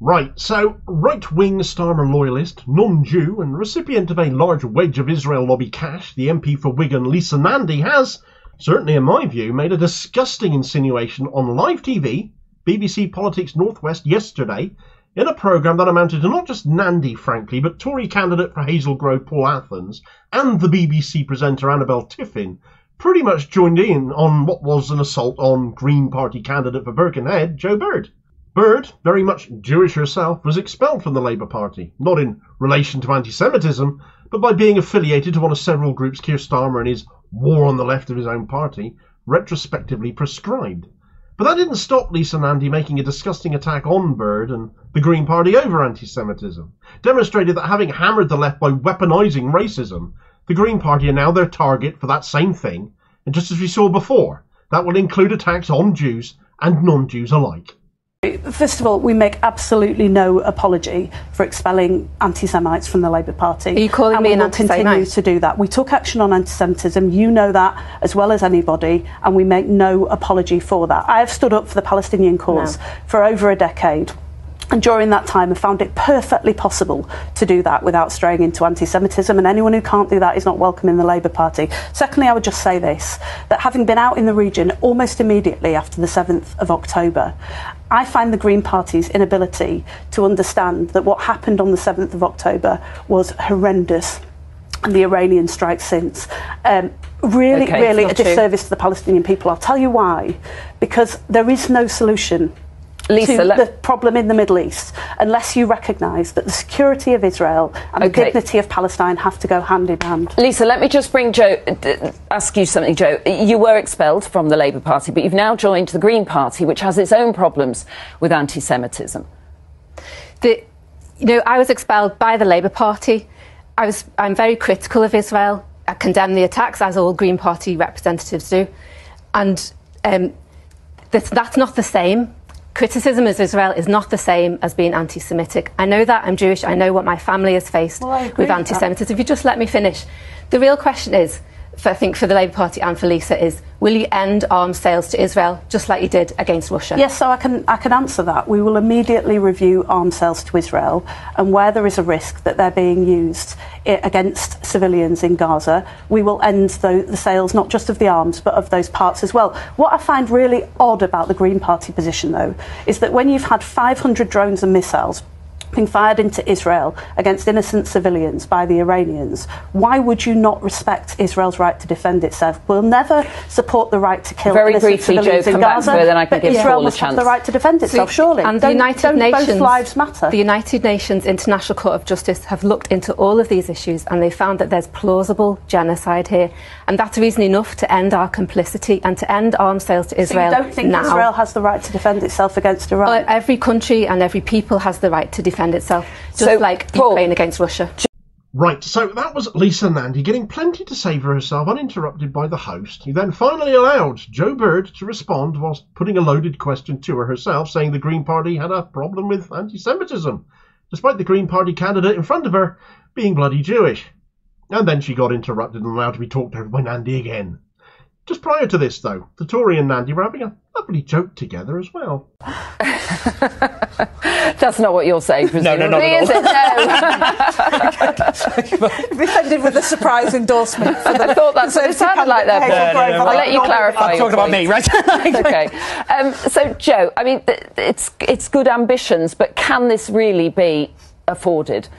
Right, so right-wing Starmer loyalist, non-Jew and recipient of a large wedge of Israel lobby cash, the MP for Wigan Lisa Nandy has, certainly in my view, made a disgusting insinuation on live TV, BBC Politics Northwest yesterday, in a programme that amounted to not just Nandy, frankly, but Tory candidate for Hazel Grove Paul Athans and the BBC presenter Annabel Tiffin pretty much joined in on what was an assault on Green Party candidate for Birkenhead Jo Bird. Bird, very much Jewish herself, was expelled from the Labour Party, not in relation to antisemitism, but by being affiliated to one of several groups Keir Starmer and his war on the left of his own party retrospectively prescribed. But that didn't stop Lisa Nandy making a disgusting attack on Bird and the Green Party over anti-Semitism, demonstrated that having hammered the left by weaponising racism, the Green Party are now their target for that same thing, and just as we saw before, that will include attacks on Jews and non-Jews alike. First of all, we make absolutely no apology for expelling anti-Semites from the Labour Party. Are you calling me an antisemite? And we will continue to do that. We took action on anti-Semitism, you know that as well as anybody, and we make no apology for that. I have stood up for the Palestinian cause for over a decade. And during that time, I found it perfectly possible to do that without straying into anti-Semitism, and anyone who can't do that is not welcome in the Labour Party. Secondly, I would just say this, that having been out in the region almost immediately after the 7th of October, I find the Green Party's inability to understand that what happened on the 7th of October was horrendous, and the Iranian strike since. Really a disservice to the Palestinian people. I'll tell you why. Because there is no solution Lisa, to the problem in the Middle East unless you recognise that the security of Israel and the dignity of Palestine have to go hand in hand. Lisa, let me just ask you something, Jo. You were expelled from the Labour Party, but you've now joined the Green Party, which has its own problems with anti-Semitism. I was expelled by the Labour Party. I'm very critical of Israel. I condemn the attacks, as all Green Party representatives do. And that's not the same. Criticism of Israel is not the same as being anti-Semitic. I know that, I'm Jewish, I know what my family has faced with anti-Semitism. If you just let me finish. The real question is, I think for the Labour Party and for Lisa, is will you end arms sales to Israel just like you did against Russia? Yes, so I can answer that. We will immediately review arms sales to Israel, and where there is a risk that they're being used against civilians in Gaza, we will end the sales not just of the arms but of those parts as well. What I find really odd about the Green Party position, though, is that when you've had 500 drones and missiles being fired into Israel against innocent civilians by the Iranians, why would you not respect Israel's right to defend itself? We'll never support the right to kill innocent civilians in Gaza, but Israel must have the right to defend itself, surely. And the United Nations, both lives matter. The United Nations International Court of Justice have looked into all of these issues, and they found that there's plausible genocide here, and that's reason enough to end our complicity and to end arms sales to Israel. So you don't think Israel has the right to defend itself against Iran? Well, every country and every people has the right to defend itself, just like Ukraine against Russia. Right, so that was Lisa Nandy getting plenty to say for herself, uninterrupted by the host, who then finally allowed Jo Bird to respond whilst putting a loaded question to her herself, saying the Green Party had a problem with anti-Semitism, despite the Green Party candidate in front of her being bloody Jewish. And then she got interrupted and allowed to be talked over by Nandy again. Just prior to this, though, the Tory and Nandy were having a lovely joke together as well. That's not what you're saying, presumably, no, is it? No. This ended with a surprise endorsement. I thought that's what it sounded like there. I'll let you clarify. I'm talking about me, right? Okay. So, Jo, I mean, it's good ambitions, but can this really be afforded?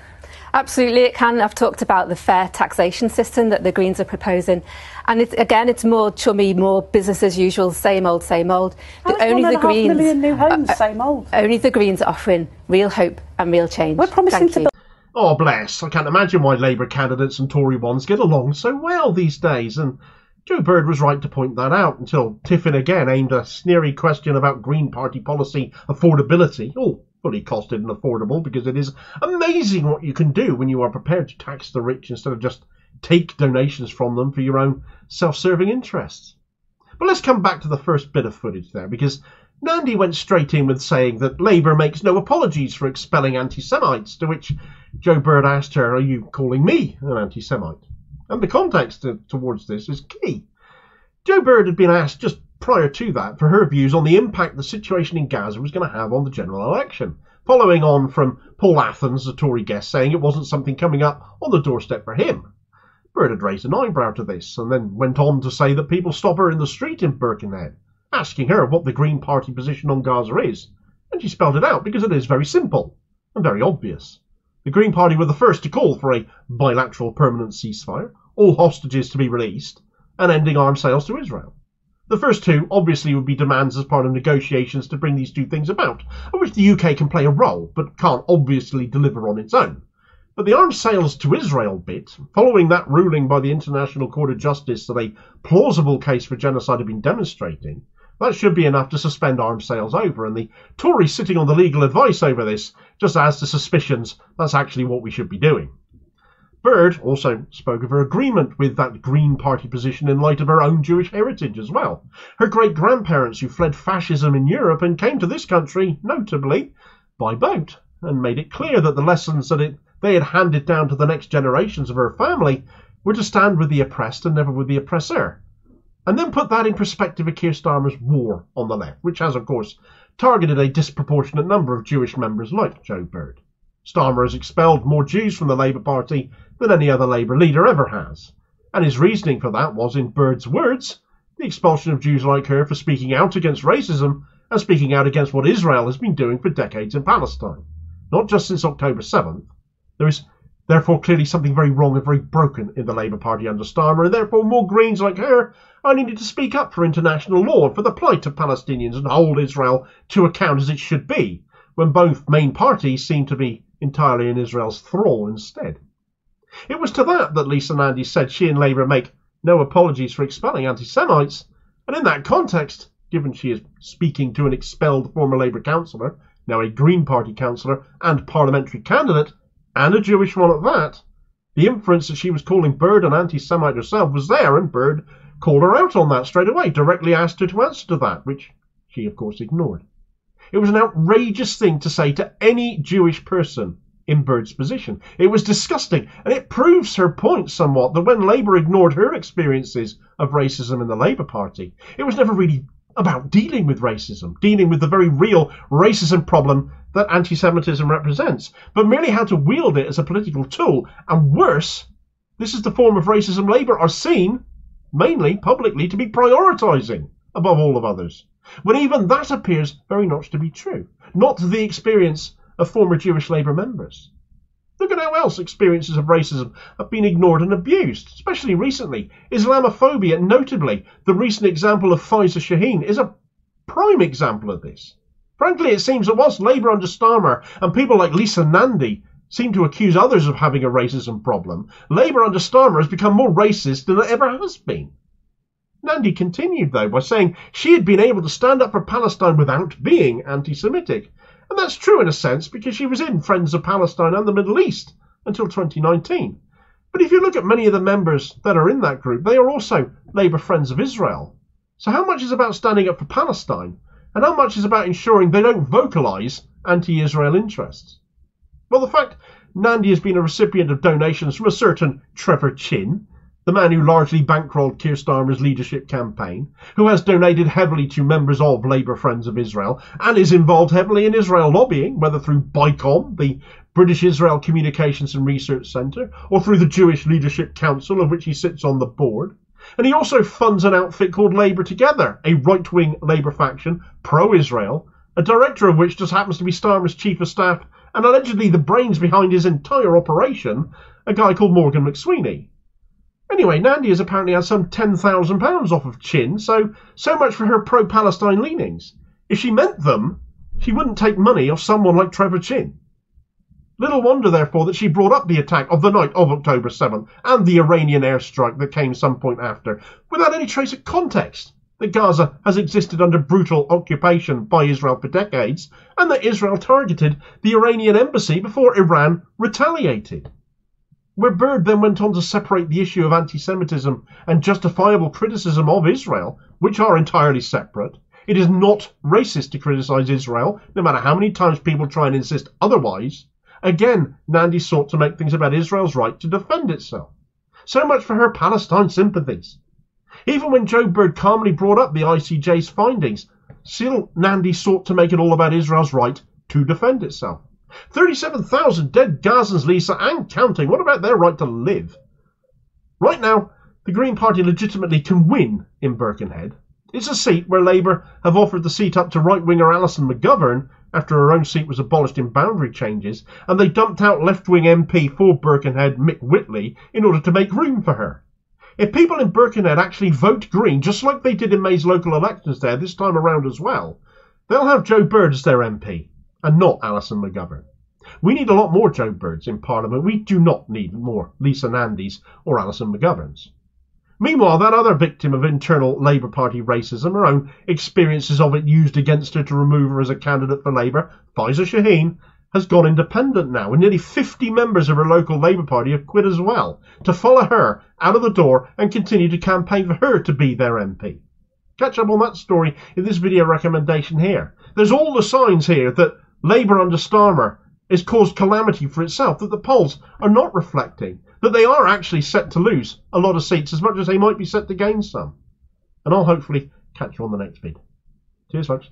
Absolutely, it can. I've talked about the fair taxation system that the Greens are proposing. And it's more chummy, more business as usual, same old, same old. Only the Greens, 1.5 million new homes, same old. Only the Greens are offering real hope and real change. We're promising to... Oh, bless. I can't imagine why Labour candidates and Tory ones get along so well these days. And Jo Bird was right to point that out until Tiffin again aimed a sneery question about Green Party policy affordability. Oh, fully costed and affordable, because it is amazing what you can do when you are prepared to tax the rich instead of just take donations from them for your own self-serving interests. But let's come back to the first bit of footage there, because Nandy went straight in with saying that Labour makes no apologies for expelling anti-Semites, to which Jo Bird asked her, are you calling me an anti-Semite? And the context towards this is key. Jo Bird had been asked just prior to that for her views on the impact the situation in Gaza was going to have on the general election, following on from Paul Athans, the Tory guest, saying it wasn't something coming up on the doorstep for him. Bird had raised an eyebrow to this, and then went on to say that people stop her in the street in Birkenhead, asking her what the Green Party position on Gaza is, and she spelled it out because it is very simple and very obvious. The Green Party were the first to call for a bilateral permanent ceasefire, all hostages to be released, and ending arms sales to Israel. The first two obviously would be demands as part of negotiations to bring these two things about, of which the UK can play a role, but can't obviously deliver on its own. But the arms sales to Israel bit, following that ruling by the International Court of Justice that a plausible case for genocide had been demonstrating, that should be enough to suspend arms sales over, and the Tories sitting on the legal advice over this just adds to suspicions that's actually what we should be doing. Bird also spoke of her agreement with that Green Party position in light of her own Jewish heritage as well. Her great-grandparents who fled fascism in Europe and came to this country, notably, by boat, and made it clear that the lessons that they had handed down to the next generations of her family were to stand with the oppressed and never with the oppressor. And then put that in perspective of Keir Starmer's war on the left, which has, of course, targeted a disproportionate number of Jewish members like Jo Bird. Starmer has expelled more Jews from the Labour Party than any other Labour leader ever has, and his reasoning for that was, in Bird's words, the expulsion of Jews like her for speaking out against racism and speaking out against what Israel has been doing for decades in Palestine, not just since October 7th. There is therefore clearly something very wrong and very broken in the Labour Party under Starmer, and therefore more Greens like her are needed to speak up for international law and for the plight of Palestinians and hold Israel to account as it should be, when both main parties seem to be entirely in Israel's thrall instead. It was to that Lisa Nandy said she and Labour make no apologies for expelling antisemites, and in that context, given she is speaking to an expelled former Labour councillor, now a Green Party councillor and parliamentary candidate, and a Jewish one at that, the inference that she was calling Bird an anti-Semite herself was there, and Bird called her out on that straight away, directly asked her to answer to that, which she of course ignored. It was an outrageous thing to say to any Jewish person in Bird's position. It was disgusting, and it proves her point somewhat that when Labour ignored her experiences of racism in the Labour Party, it was never really about dealing with racism, dealing with the very real racism problem that anti-Semitism represents, but merely how to wield it as a political tool. And worse, this is the form of racism Labour are seen, mainly publicly, to be prioritising above all of others, when even that appears very much to be true, not to the experience of former Jewish Labour members. Look at how else experiences of racism have been ignored and abused, especially recently. Islamophobia, notably the recent example of Faiza Shaheen, is a prime example of this. Frankly, it seems that whilst Labour under Starmer and people like Lisa Nandy seem to accuse others of having a racism problem, Labour under Starmer has become more racist than it ever has been. Nandy continued, though, by saying she had been able to stand up for Palestine without being anti-Semitic. And that's true in a sense, because she was in Friends of Palestine and the Middle East until 2019. But if you look at many of the members that are in that group, they are also Labour Friends of Israel. So how much is about standing up for Palestine, and how much is about ensuring they don't vocalise anti-Israel interests? Well, the fact Nandy has been a recipient of donations from a certain Trevor Chin, the man who largely bankrolled Keir Starmer's leadership campaign, who has donated heavily to members of Labour Friends of Israel, and is involved heavily in Israel lobbying, whether through BICOM, the British Israel Communications and Research Centre, or through the Jewish Leadership Council, of which he sits on the board. And he also funds an outfit called Labour Together, a right-wing Labour faction, pro-Israel, a director of which just happens to be Starmer's chief of staff, and allegedly the brains behind his entire operation, a guy called Morgan McSweeney. Anyway, Nandy has apparently had some £10,000 off of Chin, so much for her pro-Palestine leanings. If she meant them, she wouldn't take money off someone like Trevor Chin. Little wonder, therefore, that she brought up the attack of the night of October 7th and the Iranian airstrike that came some point after, without any trace of context that Gaza has existed under brutal occupation by Israel for decades, and that Israel targeted the Iranian embassy before Iran retaliated. Where Bird then went on to separate the issue of anti-Semitism and justifiable criticism of Israel, which are entirely separate. It is not racist to criticise Israel, no matter how many times people try and insist otherwise. Again, Nandy sought to make things about Israel's right to defend itself. So much for her Palestine sympathies. Even when Jo Bird calmly brought up the ICJ's findings, still Nandy sought to make it all about Israel's right to defend itself. 37,000 dead Gazans, Lisa, and counting. What about their right to live? Right now, the Green Party legitimately can win in Birkenhead. It's a seat where Labour have offered the seat up to right-winger Alison McGovern after her own seat was abolished in boundary changes, and they dumped out left-wing MP for Birkenhead Mick Whitley in order to make room for her. If people in Birkenhead actually vote Green, just like they did in May's local elections there this time around as well, they'll have Jo Bird as their MP, and not Alison McGovern. We need a lot more Jo Birds in Parliament. We do not need more Lisa Nandys or Alison McGoverns. Meanwhile, that other victim of internal Labour Party racism, her own experiences of it used against her to remove her as a candidate for Labour, Faiza Shaheen, has gone independent now, and nearly 50 members of her local Labour Party have quit as well, to follow her out of the door and continue to campaign for her to be their MP. Catch up on that story in this video recommendation here. There's all the signs here that Labour under Starmer has caused calamity for itself, that the polls are not reflecting, that they are actually set to lose a lot of seats as much as they might be set to gain some. And I'll hopefully catch you on the next vid. Cheers, folks.